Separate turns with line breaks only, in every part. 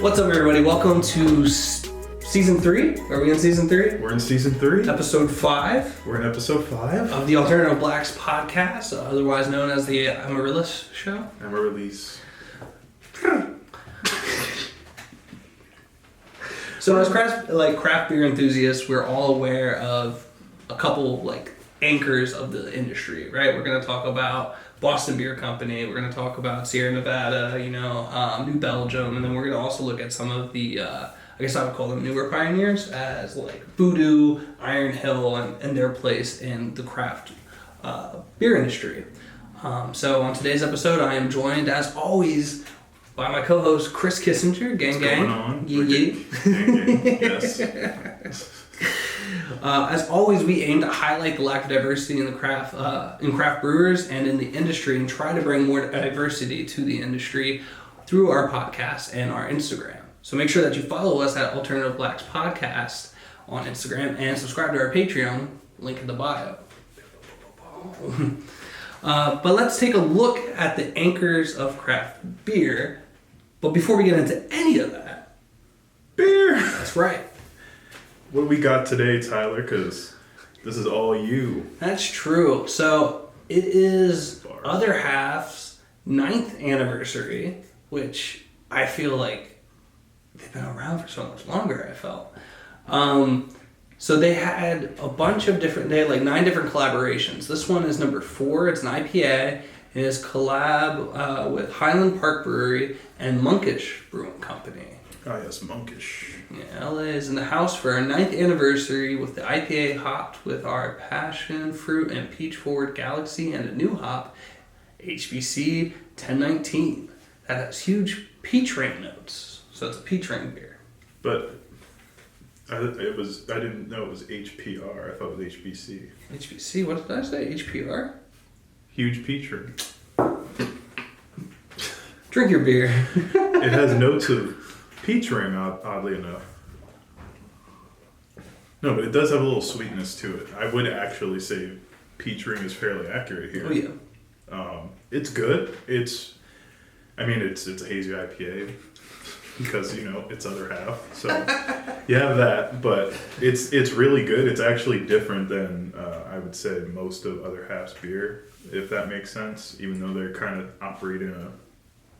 What's up, everybody? Welcome to season 3. Are we in season 3?
We're in season 3.
Episode 5.
We're in episode 5
of the Alternative Blacks podcast, otherwise known as the Amaryllis Show.
Amaryllis.
So as craft beer enthusiasts, we're all aware of a couple anchors of the industry, right? We're going to talk about Boston Beer Company. We're going to talk about Sierra Nevada, New Belgium, and then we're going to also look at some of the, I guess I would call them newer pioneers, as Voodoo, Iron Hill, and their place in the craft beer industry. So on today's episode, I am joined, as always, by my co-host Chris Kissinger. Gang, gang.
What's going on?
Yee.
Gang, yes.
As always, we aim to highlight the lack of diversity in craft brewers and in the industry, and try to bring more diversity to the industry through our podcast and our Instagram. So make sure that you follow us at Alternative Blacks Podcast on Instagram and subscribe to our Patreon, link in the bio. But let's take a look at the anchors of craft beer. But before we get into any of that,
Beer!
that's right.
What do we got today, Tyler? Because this is all you.
That's true. So it is Other Half's 9th anniversary, which I feel like they've been around for so much longer, I felt. So they had a bunch of different, they had 9 different collaborations. This one is number 4. It's an IPA. It is collab with Highland Park Brewery and Monkish Brewing Company.
Ah, yes, Monkish.
Yeah, LA is in the house for our 9th anniversary with the IPA hopped with our passion fruit and peach forward Galaxy and a new hop, HBC 1019. That has huge peach ring notes. So it's a peach ring beer.
But I didn't know it was HPR. I thought it was HBC.
HBC, what did I say? HPR?
Huge peach ring.
Drink your beer.
It has notes of peach ring, oddly enough. No, but it does have a little sweetness to it. I would actually say peach ring is fairly accurate here.
Oh yeah.
It's good. It's a hazy IPA because it's Other Half. So you have that, but it's really good. It's actually different than I would say most of Other Half's beer, if that makes sense. Even though they're kind of operating in a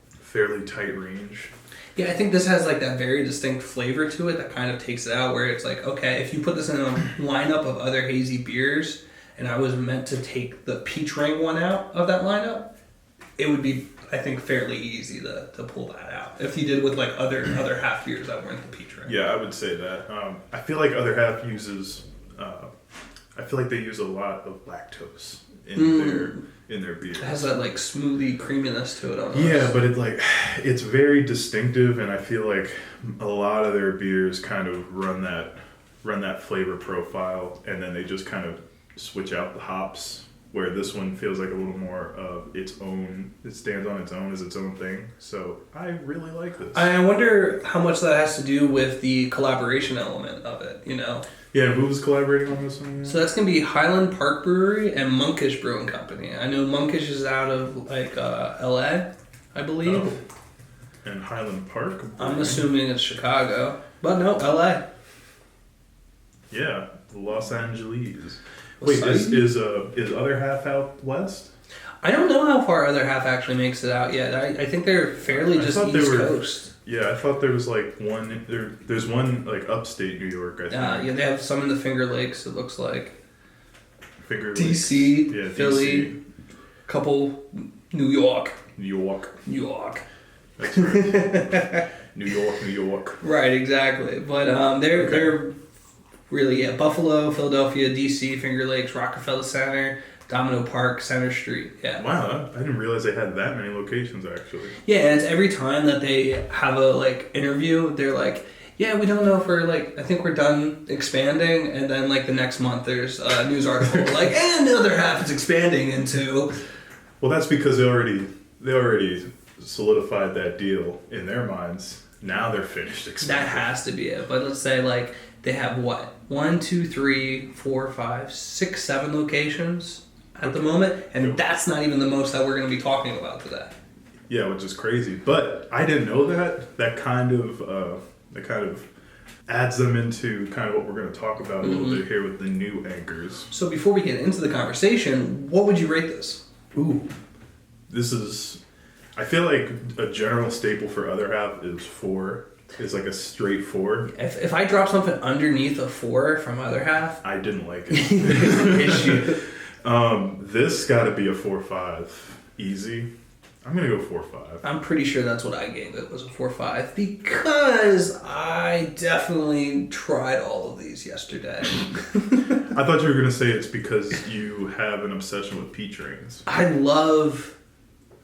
fairly tight range.
Yeah, I think this has that very distinct flavor to it that kind of takes it out, where it's okay, if you put this in a lineup of other hazy beers and I was meant to take the peach ring one out of that lineup, it would be, I think, fairly easy to pull that out. If you did with other half beers that weren't the peach ring.
Yeah, I would say that. I feel like Other Half uses, I feel like they use a lot of lactose in their beers.
It has that smoothie creaminess to it almost.
Yeah, but it's very distinctive, and I feel like a lot of their beers kind of run that flavor profile, and then they just kind of switch out the hops, where this one feels like a little more of its own. It stands on its own as its own thing. So I really like this.
I wonder how much that has to do with the collaboration element of it,
Yeah, who was collaborating on this one?
So that's going to be Highland Park Brewery and Monkish Brewing Company. I know Monkish is out of LA, I believe.
Oh. And Highland Park?
I'm assuming it's Chicago. But no, LA.
Yeah, Los Angeles. Wait, is Other Half out west?
I don't know how far Other Half actually makes it out yet. I think they're fairly just East Coast.
Yeah, I thought there was one. There's one upstate New York. I think.
Yeah, they have some in the Finger Lakes. It looks like.
Finger Lakes.
DC,
yeah,
Philly,
DC.
Couple, New York.
That's right. New York.
Right, exactly. But they're really Buffalo, Philadelphia, DC, Finger Lakes, Rockefeller Center, Domino Park, Center Street. Yeah.
Wow, I didn't realize they had that many locations actually.
Yeah, and it's every time that they have a interview, they're yeah, we don't know if we're I think we're done expanding, and then the next month there's a news article and the Other Half is expanding into.
Well, that's because they already solidified that deal in their minds. Now they're finished expanding.
That has to be it. But let's say they have what? 1, 2, 3, 4, 5, 6, 7 locations at the moment, and that's not even the most that we're going to be talking about today.
Yeah, which is crazy. But I didn't know that. That kind of adds them into kind of what we're going to talk about a little bit here with the new anchors.
So before we get into the conversation, what would you rate this?
Ooh, this is. I feel like a general staple for Other Half is 4. It's like a straight 4.
If I drop something underneath a 4 from Other Half,
I didn't like it.
there's an issue.
This got to be a 4.5, easy. I'm gonna go 4.5.
I'm pretty sure that's what I gave it, was a 4.5, because I definitely tried all of these yesterday.
I thought you were gonna say it's because you have an obsession with peach rings.
I love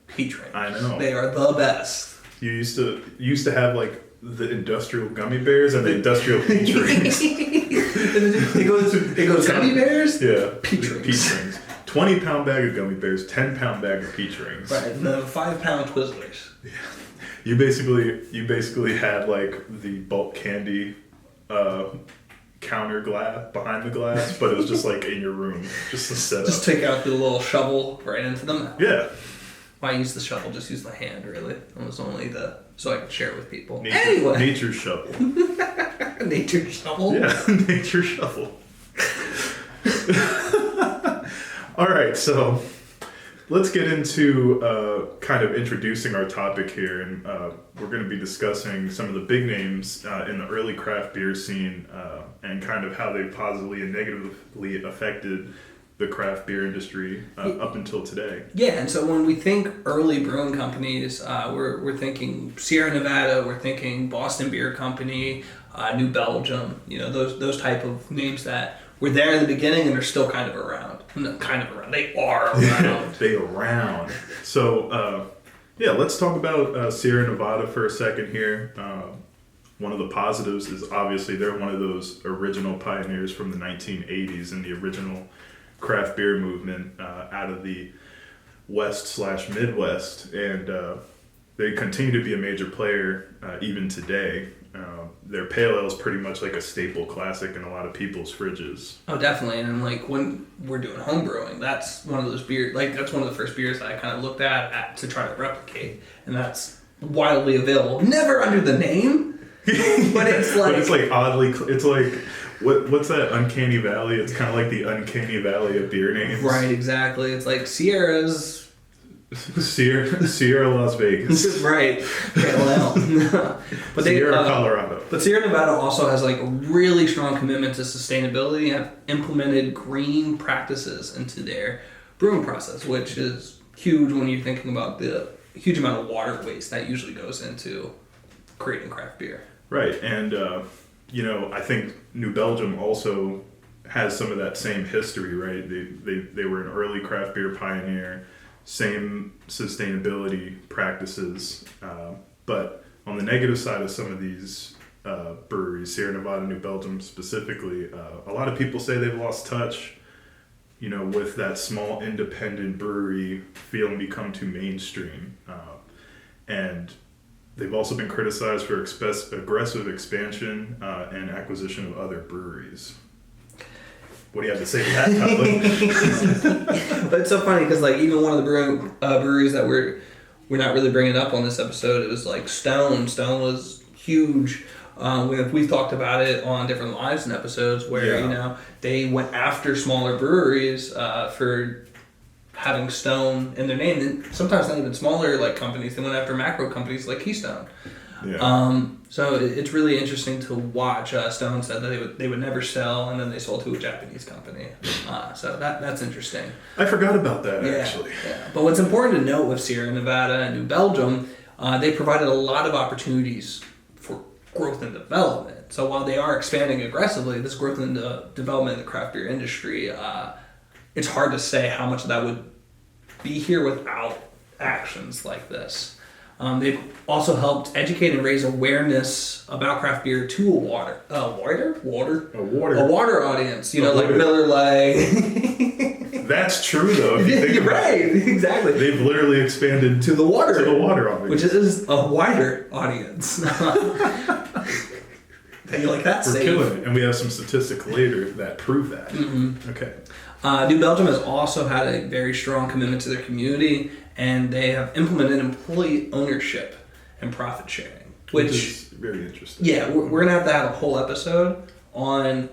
peach rings.
I know.
They are the best.
You used to have like the industrial gummy bears and the industrial peach rings.
it goes gummy bears?
Yeah.
Peach rings.
Peach rings. 20-pound bag of gummy bears, 10-pound bag of peach rings.
Right, the 5-pound Twizzlers.
Yeah. You basically had like the bulk candy counter glass behind the glass, but it was just like in your room, just to set
Just
up.
take out the little shovel right into the mouth.
Yeah.
Why use the shovel? Just use the hand, really. It was only so I could share it with people.
Nature shovel.
Nature shovel?
Yeah, nature shovel. All right, so let's get into kind of introducing our topic here, and we're going to be discussing some of the big names in the early craft beer scene and kind of how they positively and negatively affected the craft beer industry up until today.
Yeah, and so when we think early brewing companies, we're thinking Sierra Nevada, we're thinking Boston Beer Company, New Belgium, those type of names that were there in the beginning and are still kind of around. No, kind of around. They are around.
They around. So, let's talk about Sierra Nevada for a second here. One of the positives is obviously they're one of those original pioneers from the 1980s and the original craft beer movement out of the West/Midwest, and they continue to be a major player even today. Their pale ale is pretty much like a staple classic in a lot of people's fridges.
Oh, definitely. And like when we're doing home brewing, that's one of those beers. Like that's one of the first beers that I kind of looked at to try to replicate, and that's widely available. Never under the name, but it's like
but it's like oddly. It's like what's that Uncanny Valley? It's kind of like the Uncanny Valley of beer names.
Right, exactly. It's like Sierra's.
Sierra Las Vegas.
Right. But
Sierra Colorado.
But Sierra Nevada also has like a really strong commitment to sustainability and have implemented green practices into their brewing process, which is huge when you're thinking about the huge amount of water waste that usually goes into creating craft beer.
Right, and I think New Belgium also has some of that same history, right? They were an early craft beer pioneer. Same sustainability practices, but on the negative side of some of these breweries, Sierra Nevada, New Belgium specifically, a lot of people say they've lost touch, with that small independent brewery feel and become too mainstream, and they've also been criticized for aggressive expansion and acquisition of other breweries. What do you have to say to that, Tyler?
But it's so funny because like even one of the breweries that we're not really bringing up on this episode, it was like Stone. Stone was huge. We've talked about it on different lives and episodes where they went after smaller breweries for having Stone in their name, and sometimes not even smaller like companies. They went after macro companies like Keystone.
Yeah.
So it's really interesting to watch. Stone said that they would never sell, and then they sold to a Japanese company. So that's interesting.
I forgot about that, actually.
Yeah. But what's important to note with Sierra Nevada and New Belgium, they provided a lot of opportunities for growth and development. So while they are expanding aggressively, this growth and development in the craft beer industry, it's hard to say how much of that would be here without actions like this. They've also helped educate and raise awareness about craft beer to a water audience. Like Miller Lite.
That's true, though. If you think
You're
about
right,
it.
exactly.
They've literally expanded
to the water
audience,
which is a wider audience. You like that?
We're killing it, and we have some statistics later that prove that.
Mm-hmm.
Okay.
New Belgium has also had a very strong commitment to their community, and they have implemented employee ownership and profit sharing, which
is very interesting.
Yeah, we're gonna have to have a whole episode on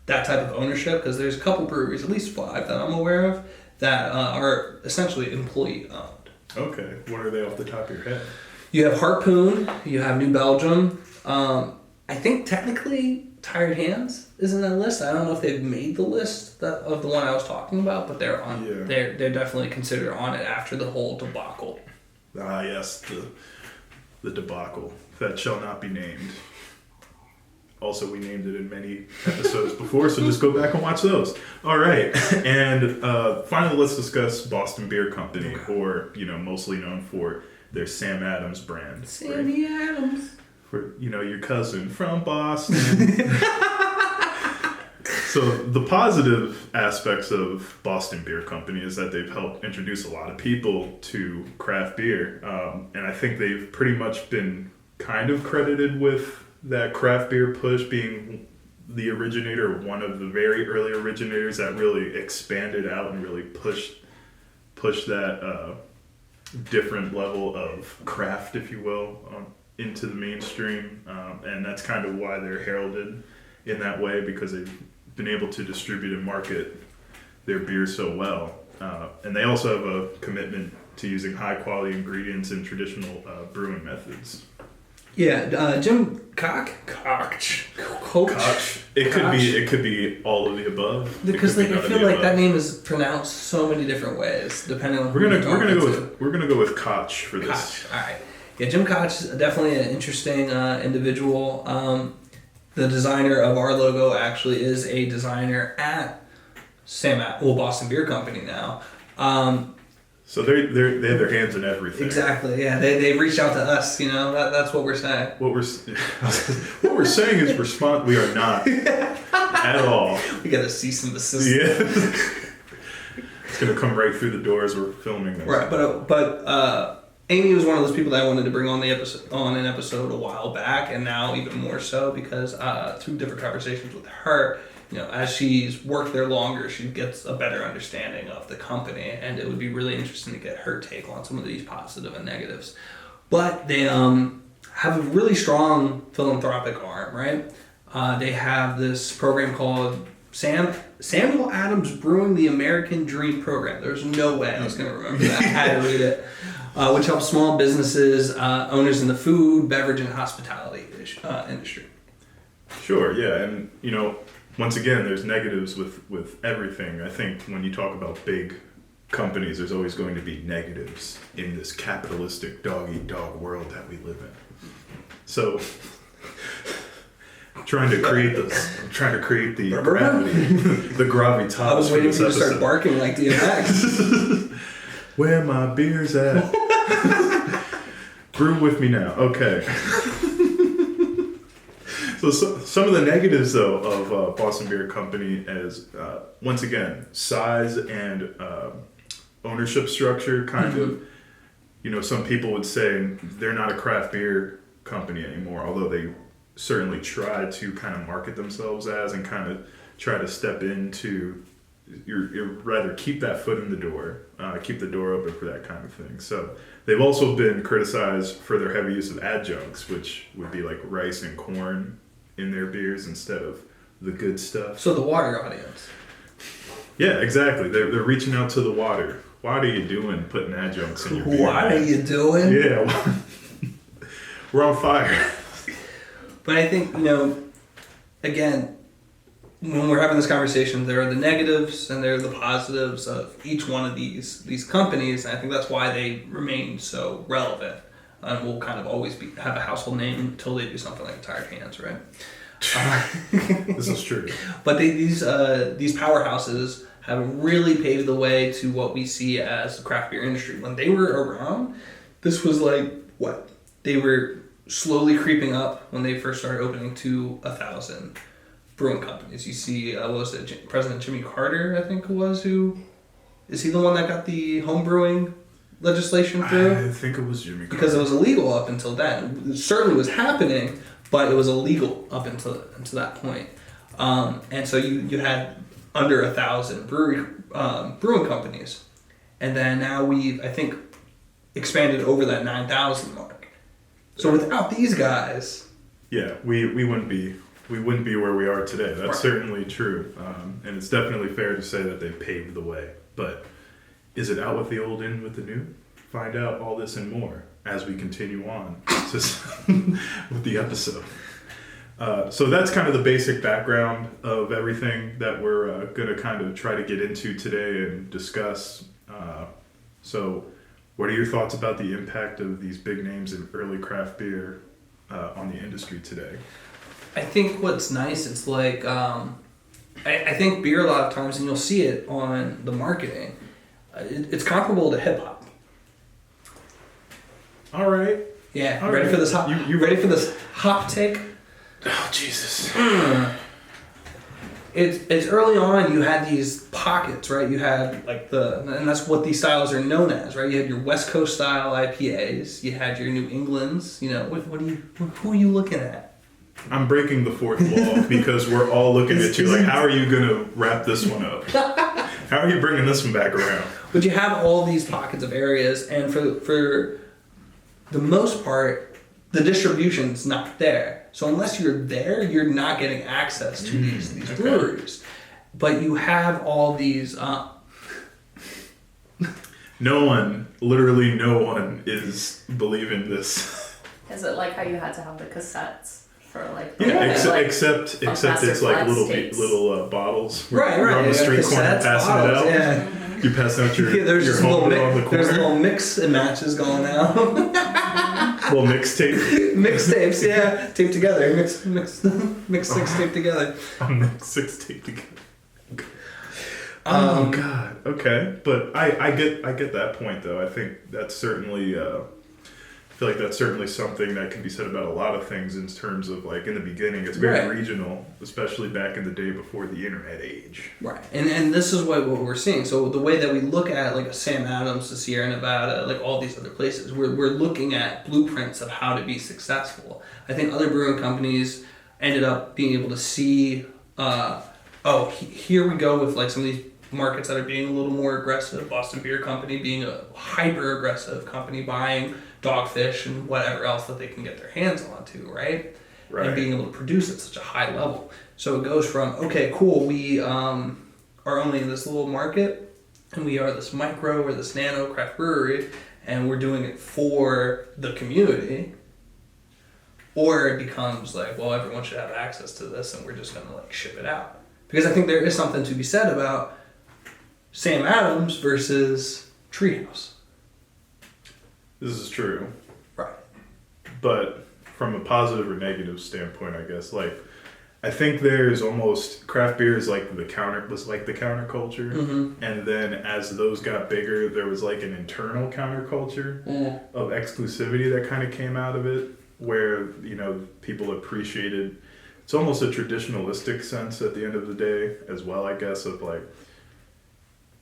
that type of ownership, because there's a couple breweries, at least 5 that I'm aware of, that are essentially employee owned.
Okay, what are they off the top of your head?
You have Harpoon, you have New Belgium. I think technically Tired Hands is in that list. I don't know if they've made the list of the one I was talking about, but they're on.
Yeah.
They're definitely considered on it after the whole debacle.
Ah, yes, the debacle that shall not be named. Also, we named it in many episodes before, so just go back and watch those. All right, and finally, let's discuss Boston Beer Company, or mostly known for their Sam Adams brand.
Sammy Adams.
For your cousin from Boston. So the positive aspects of Boston Beer Company is that they've helped introduce a lot of people to craft beer, and I think they've pretty much been kind of credited with that craft beer push, being the originator, one of the very early originators that really expanded out and really pushed that different level of craft, if you will, into the mainstream, and that's kind of why they're heralded in that way, because they've been able to distribute and market their beer so well, and they also have a commitment to using high quality ingredients and traditional brewing methods.
Yeah, Jim Koch.
It could be all of the above.
Because I feel like that name is pronounced so many different ways depending on who
we're gonna go with Koch for this.
Koch. All right. Yeah, Jim Koch is definitely an interesting individual. The designer of our logo actually is a designer at Boston Beer Company now.
So they have their hands in everything.
Exactly. Yeah, they reached out to us. That's what we're saying.
What we're saying is we are not at all.
We got to cease and desist.
Yeah. It's gonna come right through the door as we're filming this.
Right, but Amy was one of those people that I wanted to bring on an episode a while back, and now even more so because through different conversations with her, as she's worked there longer, she gets a better understanding of the company, and it would be really interesting to get her take on some of these positive and negatives. But they have a really strong philanthropic arm, right? They have this program called Samuel Adams Brewing the American Dream Program. There's no way I was going to remember that. I had to read it. Which helps small businesses, owners in the food, beverage, and hospitality industry.
Sure, yeah, and once again, there's negatives with everything. I think when you talk about big companies, there's always going to be negatives in this capitalistic dog-eat-dog world that we live in. So, I'm trying to create the gravity, the gravitas.
I was waiting for you to start barking like DMX.
Where my beer's at. Brew with me now. Okay. So some of the negatives, though, of Boston Beer Company is, once again, size and ownership structure, kind of. Some people would say they're not a craft beer company anymore, although they certainly try to kind of market themselves as and kind of try to step into, you're rather keep that foot in the door, keep the door open for that kind of thing. So they've also been criticized for their heavy use of adjuncts, which would be like rice and corn in their beers instead of the good stuff.
So the water audience.
Yeah, exactly. They're reaching out to the water. What are you doing putting adjuncts in your beer?
What are you doing?
Yeah. We're on fire.
But I think, again, when we're having this conversation, there are the negatives and there are the positives of each one of these companies. And I think that's why they remain so relevant. And will kind of always have a household name until they do something like Tired Hands, right?
This is true.
But these powerhouses have really paved the way to what we see as the craft beer industry. When they were around, this was like what? They were slowly creeping up when they first started opening to 1,000 brewing companies. You see, what was it? President Jimmy Carter, I think it was, is he the one that got the home brewing legislation through?
I think it was Jimmy Carter.
Because it was illegal up until then. It certainly was happening, but it was illegal up until that point. And so you had under 1,000 brewing companies, and then now we've, I think, expanded over that 9,000 mark. So without these guys,
Yeah, we wouldn't be where we are today. That's
Right.
certainly true, and it's definitely fair to say that they paved the way. But is it out with the old, in with the new? Find out all this and more as we continue on with the episode. So that's kind of the basic background of everything that we're going to kind of try to get into today and discuss. So what are your thoughts about the impact of these big names in early craft beer on the industry today?
I think what's nice, it's like, I think beer a lot of times, and you'll see it on the marketing, it's comparable to hip hop.
All right.
Yeah,
All
ready
right.
for this hop? You ready for this hop take?
Oh, Jesus.
It's early on. You had these pockets, right? You had like and that's what these styles are known as, right? You had your West Coast style IPAs. You had your New Englands. You know, who are you looking at?
I'm breaking the fourth wall because we're all looking at you like, how are you going to wrap this one up? How are you bringing this one back around?
But you have all these pockets of areas, and for the most part, the distribution's not there. So unless you're there, you're not getting access to these breweries. But you have all these.
Literally no one is believing this.
Is it like how you had to have the cassettes for like?
Yeah,
like,
except
Master
it's like
Flat
little
States.
bottles.
Right.
You're on the street corner
Cassettes,
passing
bottles,
it out.
Yeah.
You passing out your
There's
your
just little
homebrew on the
there's
corner.
little mix and matches going out.
Little mixtape.
Mixtapes, yeah, taped together. Mix six taped together.
Six tape together. Oh God. Okay, but I get that point though. I think that's certainly. I feel like that's certainly something that can be said about a lot of things in terms of like in the beginning, it's very
Right.
regional, especially back in the day before the internet age.
Right, and this is what we're seeing. So the way that we look at like a Sam Adams, the Sierra Nevada, like all these other places, we're looking at blueprints of how to be successful. I think other brewing companies ended up being able to see, here we go with like some of these markets that are being a little more aggressive. Boston Beer Company being a hyper aggressive company, buying Dogfish and whatever else that they can get their hands onto, right?
Right.
And being able to produce at such a high level. So it goes from, okay, cool, we are only in this little market, and we are this micro or this nano craft brewery, and we're doing it for the community. Or it becomes like, well, everyone should have access to this, and we're just gonna like ship it out. Because I think there is something to be said about Sam Adams versus Treehouse.
This is true.
Right.
But from a positive or negative standpoint, I guess, like, I think there's almost craft beer is like the counterculture,
Mm-hmm.
and then as those got bigger, there was like an internal counterculture of exclusivity that kind of came out of it, where people appreciated. It's almost a traditionalistic sense at the end of the day, as well, I guess, of like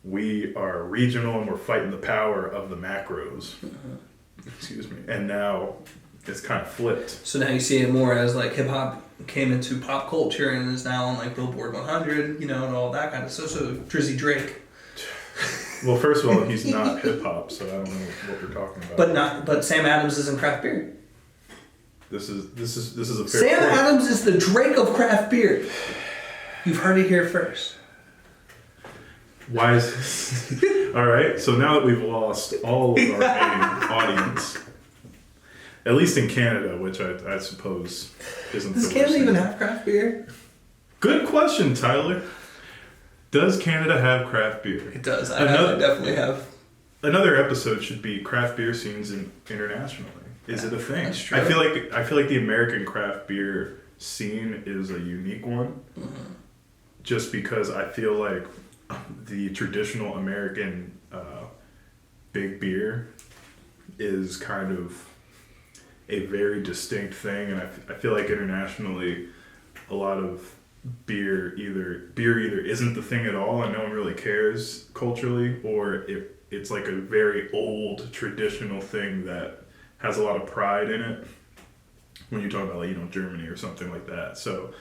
we are regional and we're fighting the power of the macros. Excuse me, and now it's kind of flipped.
So now you see it more as like hip hop came into pop culture and is now on like Billboard 100, and all that kind of stuff. So Drizzy Drake,
Well, first of all, he's not hip hop, so I don't know what we're talking about.
but Sam Adams isn't craft beer.
This is a fair
Sam
point.
Adams is the Drake of craft beer. You've heard it here first.
Why is this? All right, so now that we've lost all of our main audience, at least in Canada, which I suppose isn't
Does
the
Canada
worst
even
thing.
have craft beer?
Good question, Tyler. Does Canada have craft beer?
It does. I
Another-
definitely have.
Another episode should be craft beer scenes internationally. Is it a thing?
That's true.
I feel like the American craft beer scene is a unique one, just because I feel like the traditional American big beer is kind of a very distinct thing, and I feel like internationally, a lot of beer either isn't the thing at all, and no one really cares culturally, or it's like a very old traditional thing that has a lot of pride in it. When you talk about Germany or something like that, so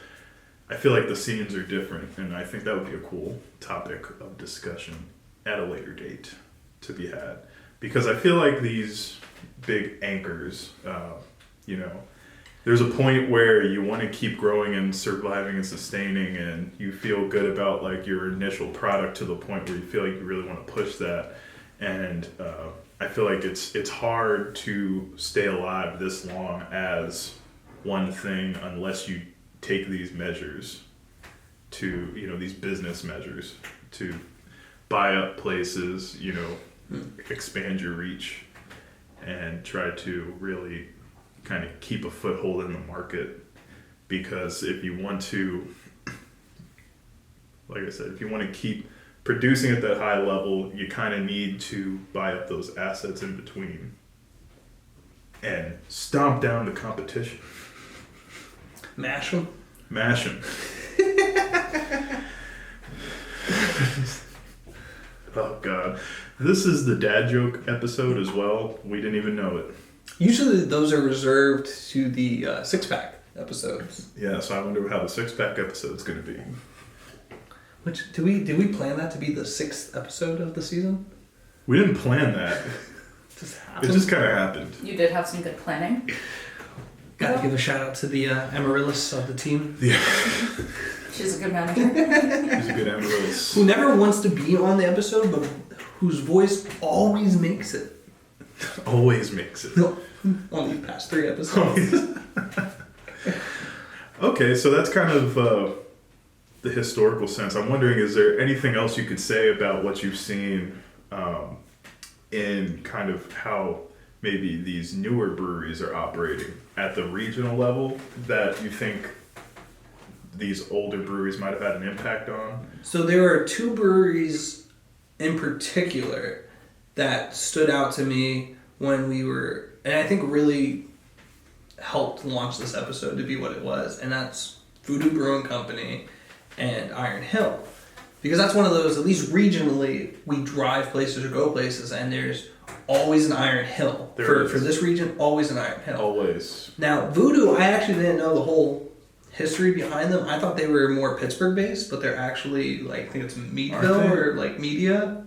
I feel like the scenes are different, and I think that would be a cool topic of discussion at a later date to be had. Because I feel like these big anchors, you know, there's a point where you want to keep growing and surviving and sustaining, and you feel good about like your initial product to the point where you feel like you really want to push that. And I feel like it's hard to stay alive this long as one thing unless you take these measures to, you know, these business measures to buy up places, you know, expand your reach and try to really kind of keep a foothold in the market. Because if you want to, like I said, if you want to keep producing at that high level, you kind of need to buy up those assets in between and stomp down the competition.
Mash them.
Mash them. Oh God. This is the dad joke episode as well. We didn't even know it.
Usually those are reserved to the six-pack episodes.
Yeah, so I wonder how the six-pack episode's going to be.
Which, did we plan that to be the 6th episode of the season?
We didn't plan that.
Just
It
happened.
just kind of happened.
You did have some good planning.
Gotta give a shout out to the Amaryllis of the team,
Yeah,
She's a good manager.
he's a good Amaryllis.
who never wants to be on the episode, but whose voice always makes it.
Always makes it.
No, on these past 3 episodes.
Okay, so that's kind of the historical sense. I'm wondering, is there anything else you could say about what you've seen in kind of how maybe these newer breweries are operating at the regional level that you think these older breweries might have had an impact on?
So there are 2 breweries in particular that stood out to me when we were, and I think really helped launch this episode to be what it was, and that's Voodoo Brewing Company and Iron Hill. Because that's one of those, at least regionally, we drive places or go places, and there's always an Iron Hill.
There is.
For this region, always an Iron Hill.
Always.
Now, Voodoo, I actually didn't know the whole history behind them. I thought they were more Pittsburgh-based, but they're actually, like, I think it's Meadville
they?
or, like, Media.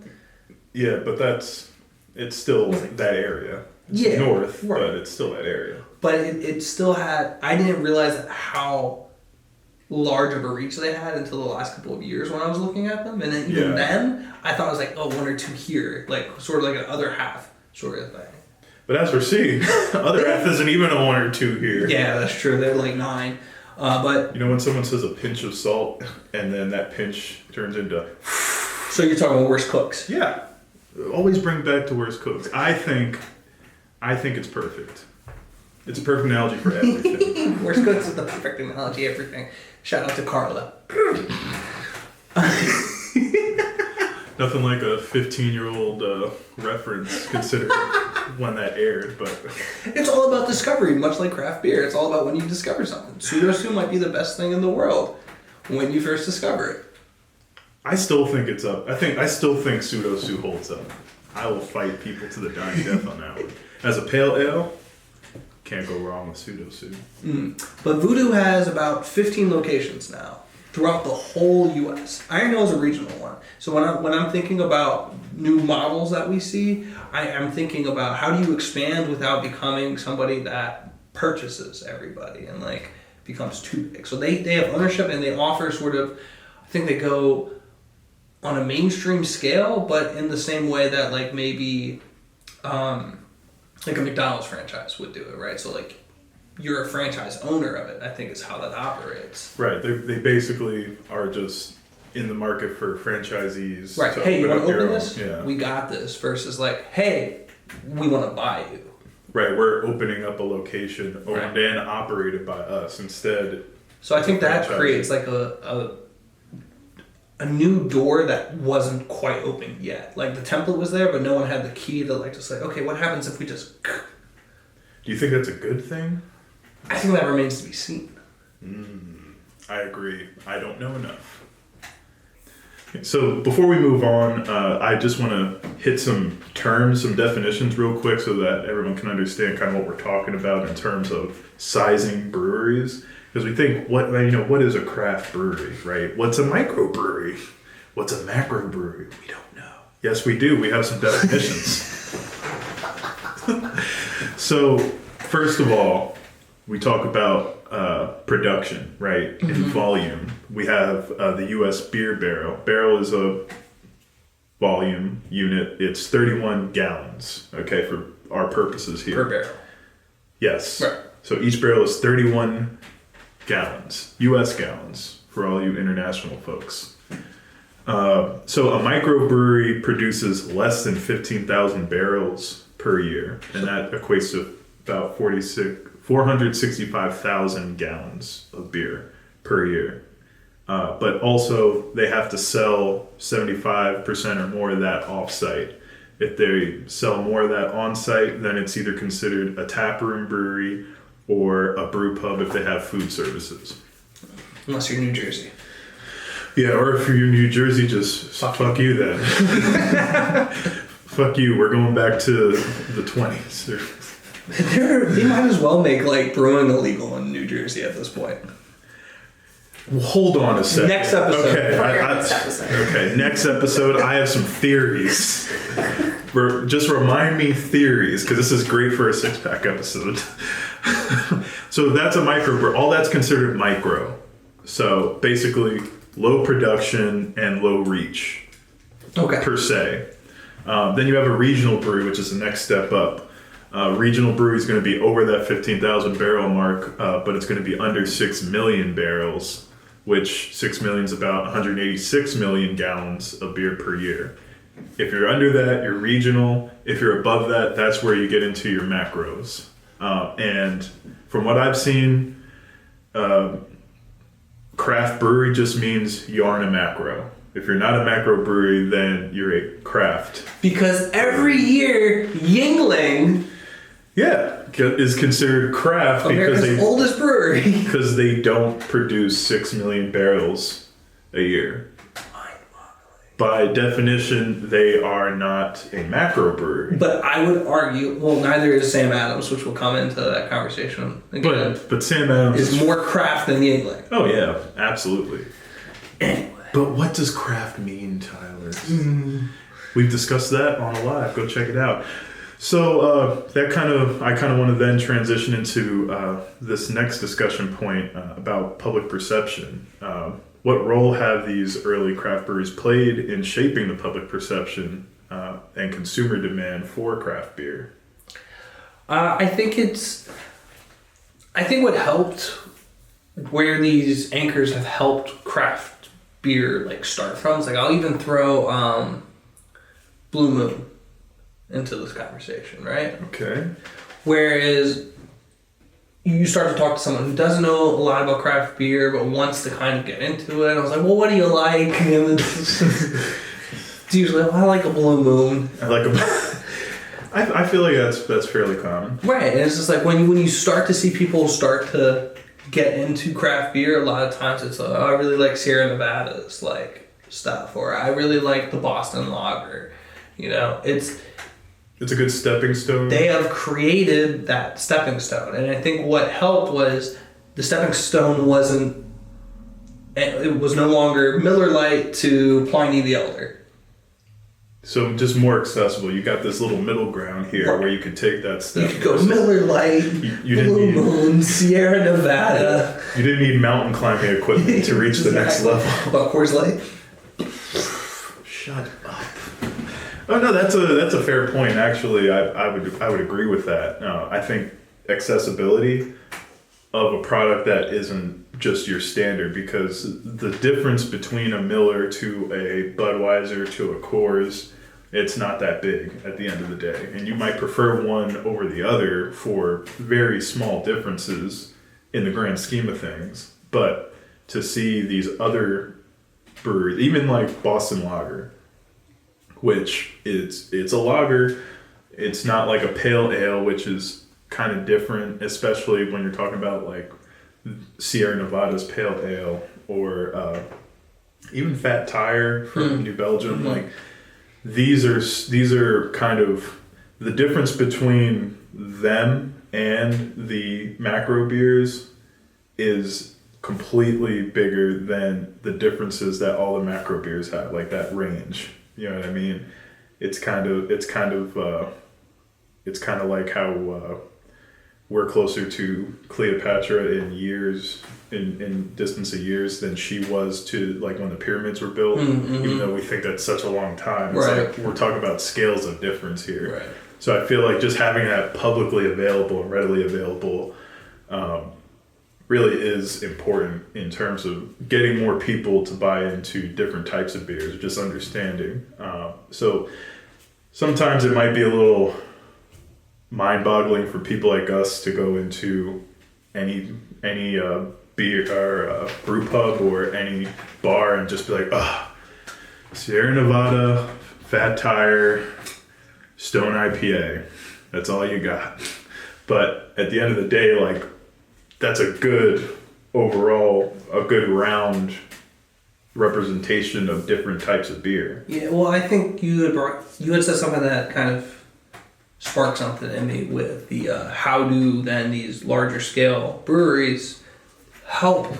Yeah, but it's still that area. It's
Yeah,
north,
right.
but it's still that area.
But it still had, I didn't realize how large of a reach they had until the last couple of years when I was looking at them. And then even
Yeah.
then, I thought it was like, oh, 1 or 2 here, like sort of like an other half sort of thing.
But as we're seeing, other half isn't even a 1 or 2 here.
Yeah, that's true. They're like 9. But
You know when someone says a pinch of salt and then that pinch turns into...
so you're talking worst cooks.
Yeah. Always bring back to worst cooks. I think it's perfect. It's a perfect analogy for everything.
Worst cooks is the perfect analogy, everything. Shout out to Carla.
Nothing like a 15-year-old reference considering when that aired, but
It's all about discovery, much like craft beer. It's all about when you discover something. Pseudo-Sue might be the best thing in the world when you first discover it.
I still think it's up. I still think Pseudo-Sue holds up. I will fight people to the dying death on that one. As a pale ale, can't go wrong with Pseudo-Sue.
But Voodoo has about 15 locations now throughout the whole U.S. Iron Hill is a regional one. So when I'm thinking about new models that we see, I am thinking about how do you expand without becoming somebody that purchases everybody and like becomes too big. So they have ownership and they offer sort of, I think they go on a mainstream scale, but in the same way that like maybe like a McDonald's franchise would do it, right? So like you're a franchise owner of it, I think is how that operates.
Right. They basically are just in the market for franchisees.
Right.
to
Hey, you want
up
to
their
open
own-
this?
Yeah.
We got this. Versus like, hey, we want to buy you.
Right. We're opening up a location owned
Right.
and operated by us instead.
So I think that
Franchise.
creates like a new door that wasn't quite open yet. Like the template was there, but no one had the key to like just like, okay, what happens if we just?
Do you think that's a good thing?
I think that remains to be seen.
I agree. I don't know enough. So before we move on, I just want to hit some terms, some definitions real quick so that everyone can understand kind of what we're talking about in terms of sizing breweries. Because we think, what is a craft brewery, right? What's a microbrewery? What's a macro brewery? We don't know. Yes, we do. We have some definitions. So, first of all, we talk about production, right? In volume. We have the U.S. beer barrel. Barrel is a volume unit. It's 31 gallons, okay, for our purposes here.
Per barrel.
Yes.
Right.
So each barrel is 31 gallons, U.S. gallons, for all you international folks. So a microbrewery produces less than 15,000 barrels per year, and that equates to about 465,000 gallons of beer per year. But also, they have to sell 75% or more of that off-site. If they sell more of that on-site, then it's either considered a taproom brewery or a brew pub if they have food services.
Unless you're New Jersey.
Yeah, or if you're in New Jersey, just fuck you then. Fuck you, we're going back to the 20s.
They might as well make like brewing illegal in New Jersey at this point.
Well, hold on a second.
Next episode.
Okay,
For your next episode.
okay, next episode, I have some theories. Just remind me theories, because this is great for a six-pack episode. So that's a micro. All that's considered micro. So basically, low production and low reach,
Okay.
per se. Then you have a regional brewery, which is the next step up. Regional brewery is going to be over that 15,000 barrel mark, but it's going to be under 6 million barrels, which 6 million is about 186 million gallons of beer per year. If you're under that, you're regional. If you're above that, that's where you get into your macros. And from what I've seen, craft brewery just means you aren't a macro. If you're not a macro brewery, then you're a craft.
Because every year, Yingling,
Yeah, is considered craft
America's oldest brewery.
because they don't produce 6 million barrels a year. By definition, they are not a macro brewery.
But I would argue, well, neither is Sam Adams, which we'll come into that conversation again.
But Sam Adams
is more craft than Yingling.
Oh yeah, absolutely. But what does craft mean, Tyler? We've discussed that on a live. Go check it out. So I kind of want to then transition into this next discussion point about public perception. What role have these early craft breweries played in shaping the public perception and consumer demand for craft beer?
I think what helped, where these anchors have helped craft beer like start from, is like I'll even throw Blue Moon into this conversation, right?
Okay.
Whereas you start to talk to someone who doesn't know a lot about craft beer but wants to kind of get into it. I was like, well, what do you like? And it's usually, well, I like a Blue Moon.
I like a. I feel like that's fairly common.
Right, and it's just like when you start to see people start to get into craft beer, a lot of times it's like, oh, I really like Sierra Nevada's like stuff, or I really like the Boston Lager. You know, it's
a good stepping stone.
They have created that stepping stone, and I think what helped was the stepping stone wasn't. It was no longer Miller Lite to Pliny the Elder.
So just more accessible. You got this little middle ground here where you could take that step.
You could go Miller Lite,
you
Blue Moon, Sierra Nevada.
You didn't need mountain climbing equipment to reach the next level.
But Coors Light.
Shut up. Oh no, that's a fair point. Actually, I would agree with that. I think accessibility of a product that isn't just your standard, because the difference between a Miller to a Budweiser to a Coors, it's not that big at the end of the day, and you might prefer one over the other for very small differences in the grand scheme of things. But to see these other breweries, even like Boston Lager, which it's a lager, it's not like a pale ale, which is kind of different, especially when you're talking about like Sierra Nevada's pale ale, or even Fat Tire from New Belgium.
Mm-hmm.
Like these are kind of the difference between them and the macro beers is completely bigger than the differences that all the macro beers have, like that range. You know what I mean? It's kind of like how we're closer to Cleopatra in years, in distance of years than she was to like when the pyramids were built. Even though we think that's such a long time, it's
Right.
like we're talking about scales of difference here.
Right.
So I feel like just having that publicly available and readily available really is important in terms of getting more people to buy into different types of beers, just understanding. So sometimes it might be a little mind-boggling for people like us to go into any beer or brew pub or any bar and just be like, Sierra Nevada, Fat Tire, Stone IPA. That's all you got. But at the end of the day, like, that's a good overall, a good round representation of different types of beer.
Yeah, well, I think you had said something that kind of sparked something in me with the how do then these larger scale breweries help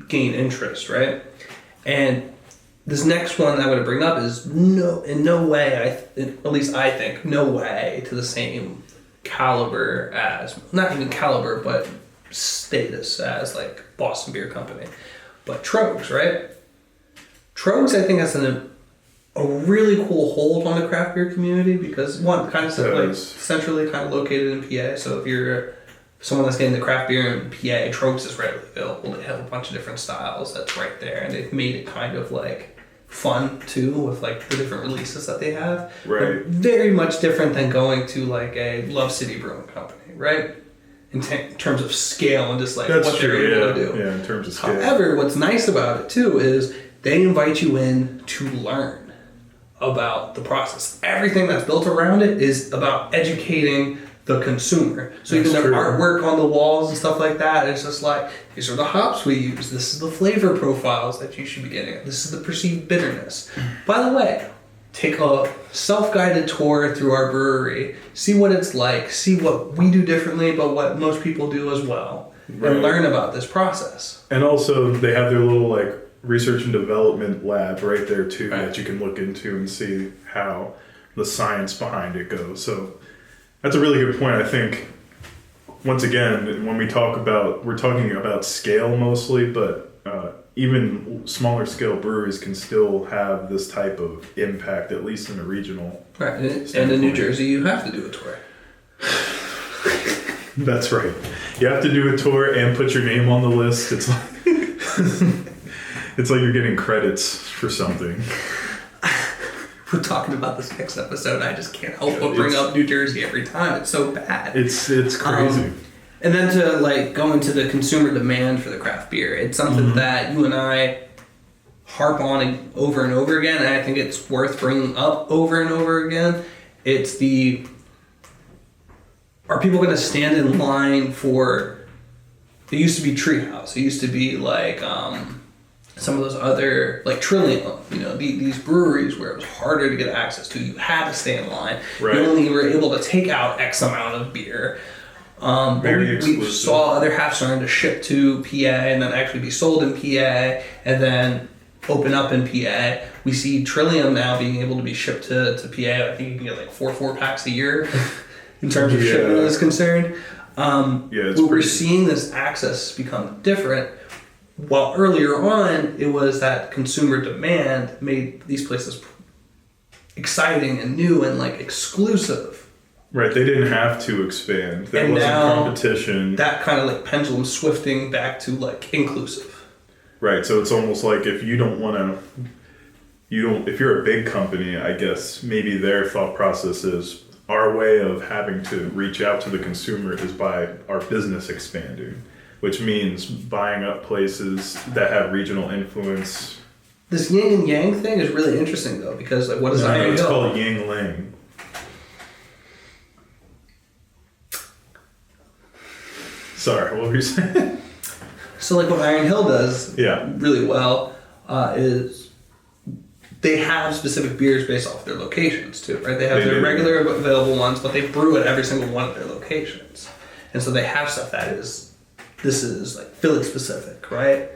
gain interest, right? And this next one I would bring up is in no way, at least I think, no way to the same caliber as, not even caliber, but status as like Boston Beer Company, but Trogs, right? Trogs, I think, has a really cool hold on the craft beer community because one, kind of like centrally kind of located in PA. So if you're someone that's getting the craft beer in PA, Trogs is readily available. They have a bunch of different styles that's right there, and they've made it kind of like fun too with like the different releases that they have.
Right.
But very much different than going to like a Love City Brewing Company, right? In terms of scale and just like
That's
what
true,
they're able to do.
Yeah, in terms of scale.
However, what's nice about it too is they invite you in to learn about the process. Everything that's built around it is about educating the consumer. So
That's
even the
true.
artwork on the walls and stuff like that, it's just like, these are the hops we use. This is the flavor profiles that you should be getting. This is the perceived bitterness. By the way, take a self-guided tour through our brewery, see what it's like, see what we do differently, but what most people do as well,
Right.
and learn about this process.
And also, they have their little like research and development lab right there too,
Right.
that you can look into and see how the science behind it goes. So that's a really good point. I think once again, when we talk about, we're talking about scale mostly, but even smaller scale breweries can still have this type of impact, at least in a regional.
Right, and in New
standpoint.
Jersey, you have to do a tour.
That's right. You have to do a tour and put your name on the list. It's like it's like you're getting credits for something.
We're talking about this next episode. I just can't help but bring up New Jersey every time. It's so bad.
It's crazy.
And then to like go into the consumer demand for the craft beer, it's something that you and I harp on over and over again, and I think it's worth bringing up over and over again. It's are people going to stand in line for? It used to be Treehouse. It used to be like some of those other, like Trillium, these breweries where it was harder to get access to. You had to stay in line.
Right.
You only were able to take out X amount of beer.
Very
we
exclusive.
saw other half starting to ship to PA and then actually be sold in PA and then open up in PA. We see Trillium now being able to be shipped to PA. I think you can get like 4 packs a year in terms of shipment is concerned.
It's
we're
pretty-
seeing this access become different. While earlier on, it was that consumer demand made these places exciting and new and like exclusive.
Right, they didn't have to expand. That
And
wasn't
now
competition.
That kind of like pendulum swifting back to like inclusive.
Right, so it's almost like if you don't want to, if you're a big company, I guess maybe their thought process is our way of having to reach out to the consumer is by our business expanding, which means buying up places that have regional influence.
This yin and yang thing is really interesting though, because like what is Iron
It's
Hill?
called Ying Ling. Sorry, what were you saying?
So like what Iron Hill does
Yeah.
really well is they have specific beers based off their locations too, right? They have
They
their
do.
regular available ones, but they brew at every single one of their locations. And so they have stuff that is this is like Philly specific, right?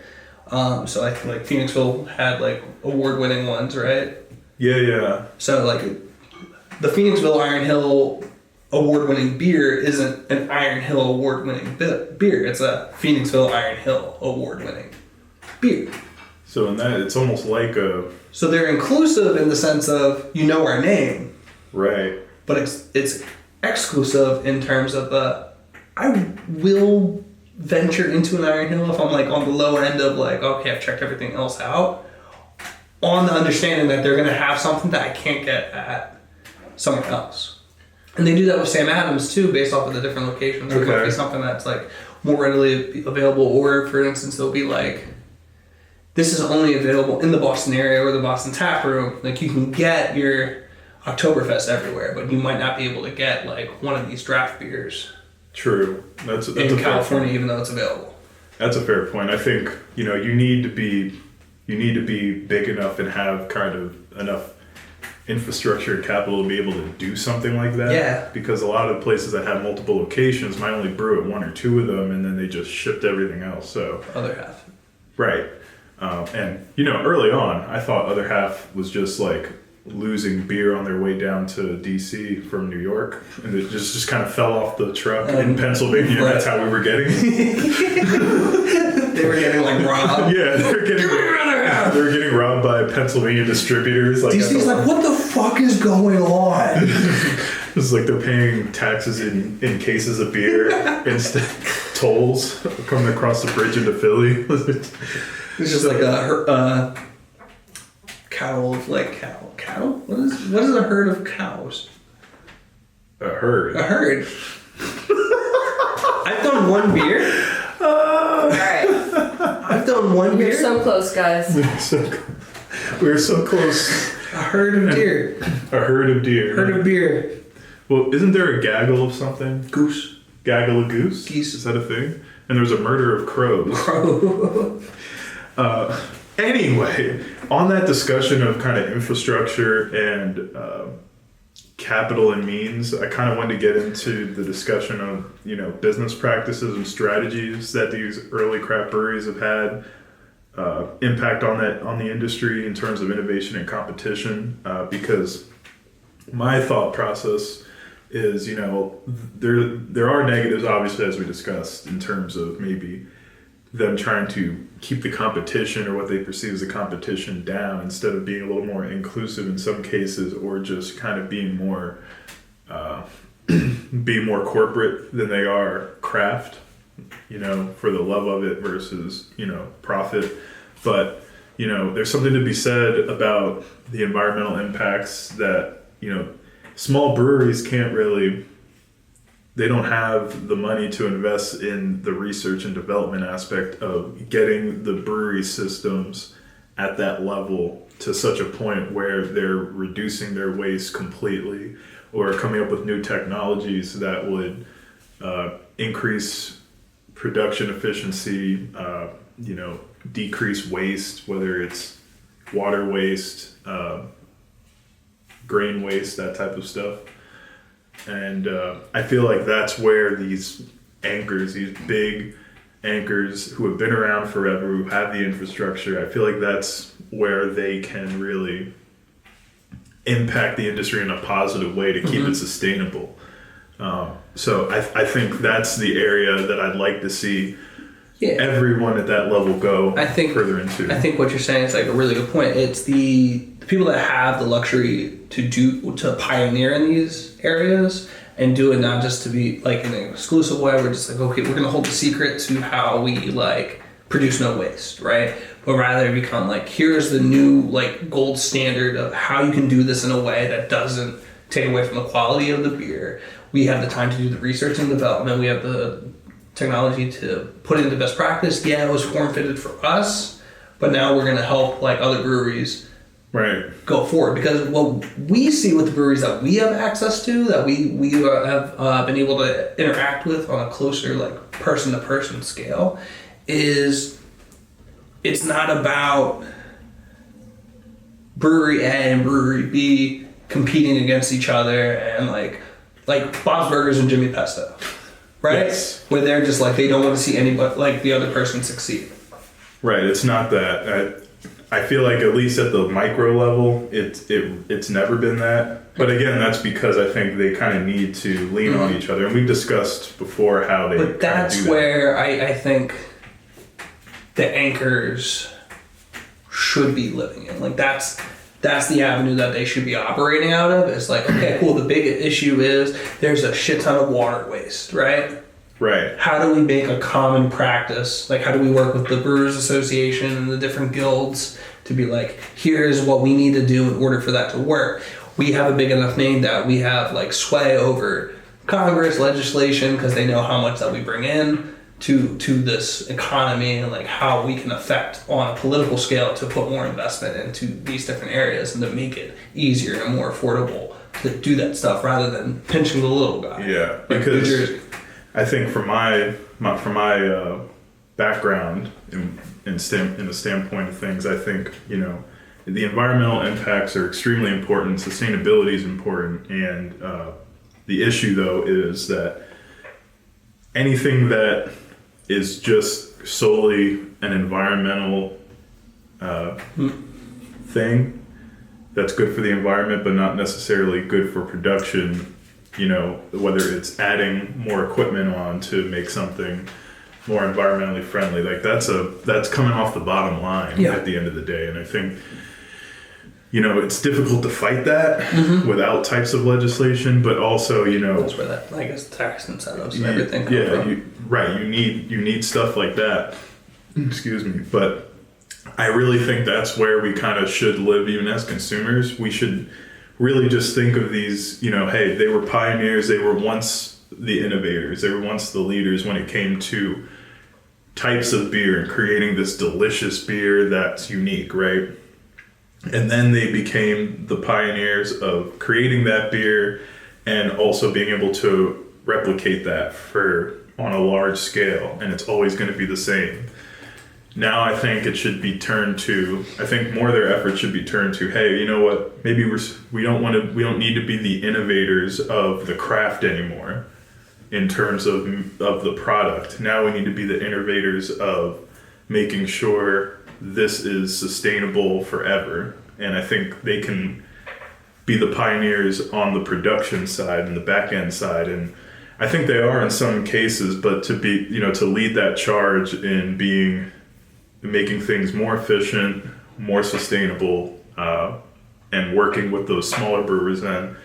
So like Phoenixville had like award-winning ones, right?
Yeah.
So like the Phoenixville Iron Hill award-winning beer isn't an Iron Hill award-winning beer. It's a Phoenixville Iron Hill award-winning beer.
So in that, it's almost like a...
So they're inclusive in the sense of you know our name,
Right.
but it's exclusive in terms of I will venture into an Iron Hill if I'm like on the low end of like, okay, I've checked everything else out, on the understanding that they're gonna have something that I can't get at somewhere else. And they do that with Sam Adams too, based off of the different locations. There might
Okay.
be something that's like more readily available, or for instance, they'll be like, this is only available in the Boston area or the Boston Tap Room. Like you can get your Oktoberfest everywhere, but you might not be able to get like one of these draft beers
True. That's a
in
fair
California,
point.
even though it's available.
That's a fair point. I think, you need to be big enough and have kind of enough infrastructure and capital to be able to do something like that.
Yeah.
Because a lot of places that have multiple locations might only brew at one or two of them, and then they just shipped everything else. So
Other half.
right. And early on, I thought Other Half was just like losing beer on their way down to DC from New York, and it just kind of fell off the truck in Pennsylvania. And
right.
that's how we were getting.
They were getting like robbed.
Yeah, they were getting.
Give me Other Half.
They were getting robbed by Pennsylvania distributors. Like
DC's like, what the fuck is going on?
it's like they're paying taxes in cases of beer instead tolls coming across the bridge into Philly.
It's just like a cattle of like cattle. What is a herd of cows?
A herd.
A herd. I've done one beer.
Alright.
I've done one
You're
beer.
so close, guys.
We're so close.
A herd of deer.
A herd of deer.
Herd of beer.
Well, isn't there a gaggle of something?
Goose.
Gaggle of goose?
Geese.
Is that a thing? And there's a murder of crows.
Crow.
Anyway, on that discussion of kind of infrastructure and capital and means, I kind of wanted to get into the discussion of business practices and strategies that these early craft breweries have had impact on the industry in terms of innovation and competition. Because my thought process is, there are negatives, obviously, as we discussed, in terms of maybe them trying to keep the competition or what they perceive as the competition down instead of being a little more inclusive in some cases, or just kind of being more corporate than they are craft, for the love of it versus, profit. But, there's something to be said about the environmental impacts that, small breweries can't really, they don't have the money to invest in the research and development aspect of getting the brewery systems at that level to such a point where they're reducing their waste completely, or coming up with new technologies that would increase production efficiency, decrease waste, whether it's water waste, grain waste, that type of stuff. And I feel like that's where these anchors, these big anchors who have been around forever, who have the infrastructure, I feel like that's where they can really impact the industry in a positive way to keep it sustainable. So I think that's the area that I'd like to see everyone at that level go further into.
I think what you're saying is like a really good point. It's the people that have the luxury to pioneer in these areas and do it not just to be like in an exclusive way. We're just like, okay, we're going to hold the secret to how we like produce no waste, right? But rather become like, here's the new like gold standard of how you can do this in a way that doesn't take away from the quality of the beer. We have the time to do the research and development. We have the technology to put it into best practice. Yeah, it was form fitted for us, but now we're going to help like other breweries go forward, because what we see with the breweries that we have access to, that we have been able to interact with on a closer like person to person scale, is it's not about brewery A and brewery B competing against each other and like Bob's Burgers and Jimmy Pesto. right?
Yes.
Where they're just like, they don't want to see anybody, like the other person succeed.
Right. It's not that. I feel like at least at the micro level, it's never been that. But again, that's because I think they kind of need to lean on each other, and we've discussed before how they.
But that's
do that.
where I think the anchors should be living in. Like that's the avenue that they should be operating out of. It's like, okay, cool. The big issue is there's a shit ton of water waste, right?
Right.
How do we make a common practice? Like, how do we work with the Brewers Association and the different guilds to be like, here's what we need to do in order for that to work? We have a big enough name that we have like sway over Congress, legislation, because they know how much that we bring in to this economy and like how we can affect on a political scale to put more investment into these different areas and to make it easier and more affordable to do that stuff rather than pinching the little guy.
Yeah,
Like New
because
Jersey.
I think from my background in the standpoint of things, I think the environmental impacts are extremely important. Sustainability is important, and the issue though is that anything that is just solely an environmental thing that's good for the environment but not necessarily good for production, whether it's adding more equipment on to make something more environmentally friendly, like that's coming off the bottom line at the end of the day. And I think it's difficult to fight that without types of legislation, but also
That's where that, I guess, tax incentives and everything come from.
You need stuff like that. Excuse me, but I really think that's where we kind of should live, even as consumers. We should really just think of these, hey, they were pioneers, they were once the innovators, they were once the leaders when it came to types of beer and creating this delicious beer that's unique, right? And then they became the pioneers of creating that beer and also being able to replicate that on a large scale, and it's always going to be the same. Now I think it should be turned to, I think more of their effort should be turned to, hey, you know what, maybe we don't need to be the innovators of the craft anymore in terms of the product. Now we need to be the innovators of making sure this is sustainable forever. And I think they can be the pioneers on the production side and the back end side. And I think they are in some cases, but to be, to lead that charge in making things more efficient, more sustainable, and working with those smaller brewers then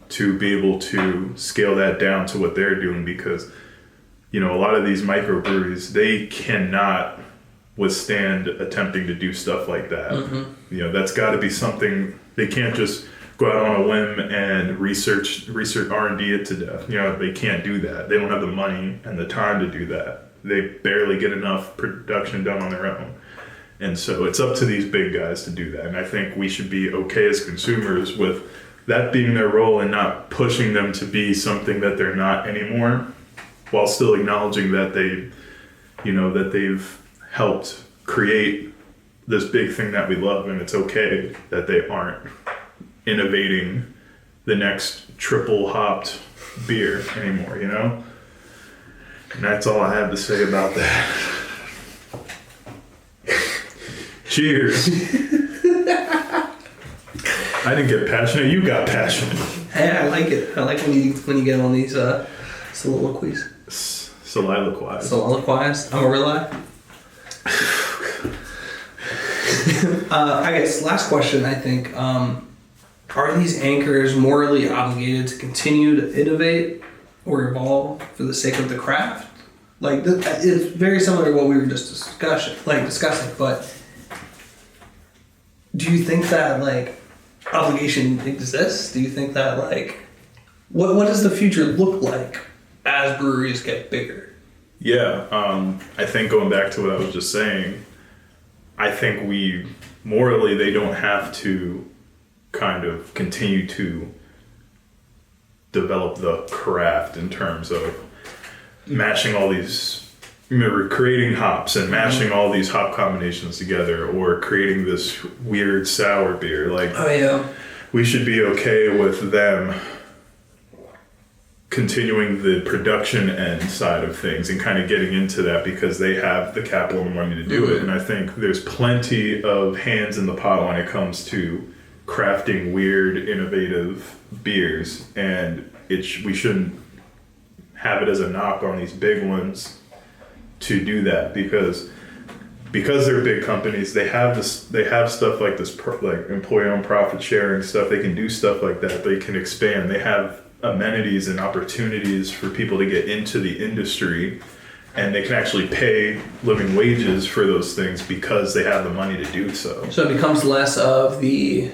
to be able to scale that down to what they're doing, because a lot of these microbreweries, they cannot withstand attempting to do stuff like that. That's got to be something. They can't just go out on a whim and research R&D it to death. They can't do that. They don't have the money and the time to do that. They barely get enough production done on their own. And so it's up to these big guys to do that. And I think we should be okay as consumers with that being their role and not pushing them to be something that they're not anymore, while still acknowledging that that they've helped create this big thing that we love. And it's okay that they aren't innovating the next triple hopped beer anymore, And that's all I have to say about that. Cheers. I didn't get passionate. You got passionate.
Hey, I like it. I like when you get on these soliloquies.
Soliloquize.
Soliloquize. I'm a real eye. I guess last question. I think are these anchors morally obligated to continue to innovate or evolve for the sake of the craft? Like it's very similar to what we were just discussing. But do you think that obligation exists? Do you think that what does the future look like as breweries get bigger?
Yeah, I think going back to what I was just saying, I think morally they don't have to kind of continue to develop the craft in terms of mashing all these, creating hops and mashing all these hop combinations together, or creating this weird sour beer.
Oh yeah.
We should be okay with them continuing the production end side of things and kind of getting into that because they have the capital and money to do it. And I think there's plenty of hands in the pot when it comes to crafting weird, innovative beers, and we shouldn't have it as a knock on these big ones to do that because they're big companies. They have stuff like this, like employee-owned profit sharing stuff. They can do stuff like that. They can expand. They have amenities and opportunities for people to get into the industry, and they can actually pay living wages for those things because they have the money to do so.
So it becomes less of the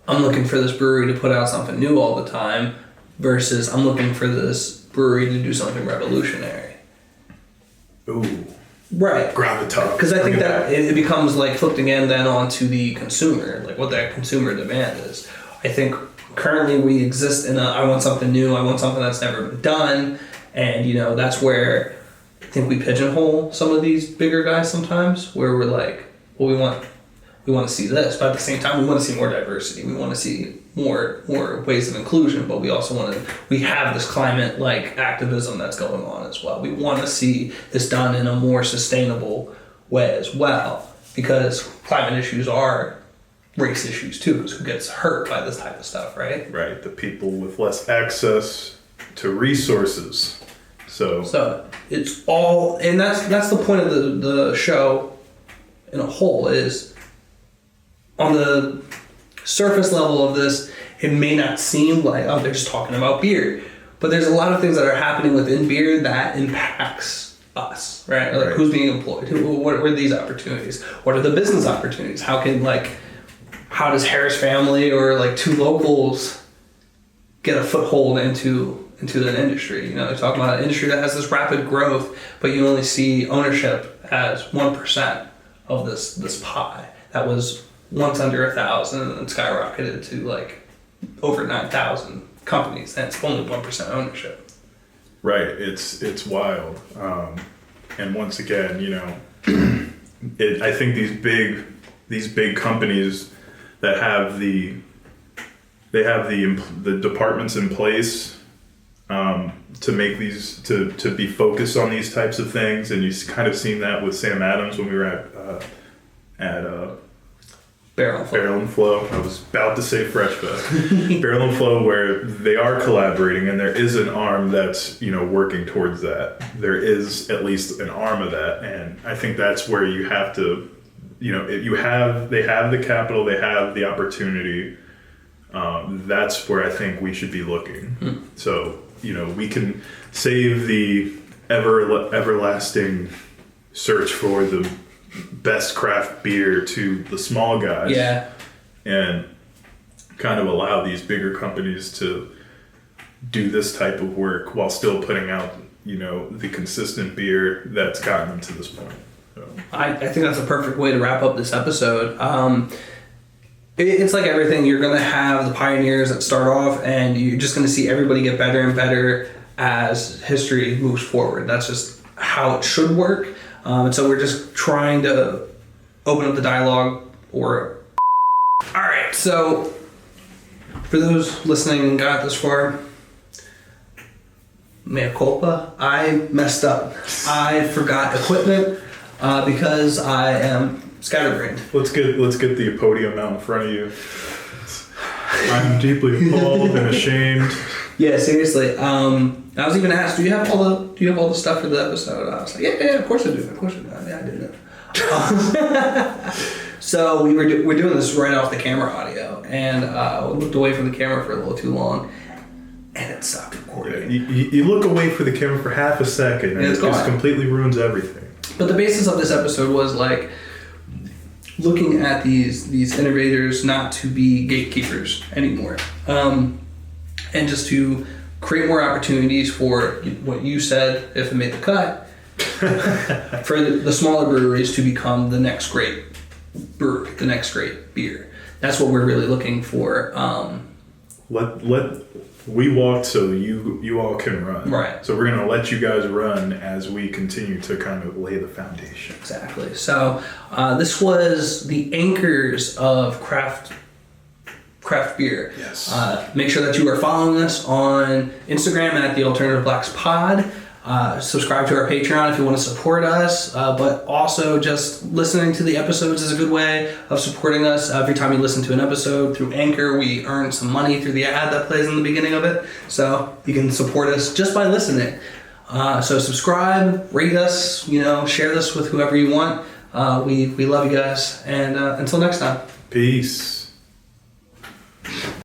I'm looking for this brewery to put out something new all the time versus I'm looking for this brewery to do something revolutionary.
Ooh.
Right.
Gravitas.
Because I think that it becomes like flipped again then onto the consumer, like what that consumer demand is. I think currently we exist in I want something new, I want something that's never been done, and that's where I think we pigeonhole some of these bigger guys sometimes, where we're like, well, we want to see this, but at the same time we want to see more diversity, we want to see more ways of inclusion, but we also we have this climate like activism that's going on as well. We want to see this done in a more sustainable way as well, because climate issues are race issues too, because who gets hurt by this type of stuff, right?
Right, the people with less access to resources. So
it's all, and that's the point of the show in a whole, is on the surface level of this, it may not seem like, oh, they're just talking about beer, but there's a lot of things that are happening within beer that impacts us, right? Like who's being employed, what are these opportunities, what are the business opportunities, how does Harris Family or like two locals get a foothold into an industry? They're talking about an industry that has this rapid growth, but you only see ownership as 1% of this pie that was once under 1,000 and then skyrocketed to like over 9,000 companies, and it's only 1% ownership.
Right, it's wild, and once again, I think these big companies that have the departments in place to make these to be focused on these types of things, and you kind of seen that with Sam Adams when we were at Barrel and Flow. I was about to say Fresh Fest. Barrel and Flow, where they are collaborating, and there is an arm that's working towards that. There is at least an arm of that, and I think that's where you have to. They have the capital, they have the opportunity. That's where I think we should be looking. So, we can save the everlasting search for the best craft beer to the small guys.
Yeah.
And kind of allow these bigger companies to do this type of work while still putting out, the consistent beer that's gotten them to this point.
I think that's a perfect way to wrap up this episode. It's like everything. You're going to have the pioneers that start off, and you're just going to see everybody get better and better as history moves forward. That's just how it should work. And so we're just trying to open up the dialogue. All right, so for those listening and got this far, mea culpa, I messed up. I forgot equipment. Because I am scatterbrained.
Let's get the podium out in front of you. I'm deeply appalled and ashamed.
Yeah, seriously. I was even asked, do you have all the stuff for the episode? I was like, yeah, of course I do. Of course I do. Yeah, I didn't. So we're doing this right off the camera audio, and we looked away from the camera for a little too long, and it stopped recording.
Yeah, you look away for the camera for half a second, and it just completely ruins everything.
But the basis of this episode was like looking at these innovators not to be gatekeepers anymore, and just to create more opportunities for what you said, if it made the cut, for the smaller breweries to become the next great brewery, the next great beer. That's what we're really looking for.
We walked so you all can run.
Right.
So we're going to let you guys run as we continue to kind of lay the foundation.
Exactly. So this was the anchors of craft craft beer.
Yes.
Make sure that you are following us on Instagram at the Alternative Blacks Pod. Subscribe to our Patreon if you want to support us, but also just listening to the episodes is a good way of supporting us. Every time you listen to an episode through Anchor, we earn some money through the ad that plays in the beginning of it, so you can support us just by listening. So subscribe, rate us, share this with whoever you want. We love you guys, and until next time.
Peace.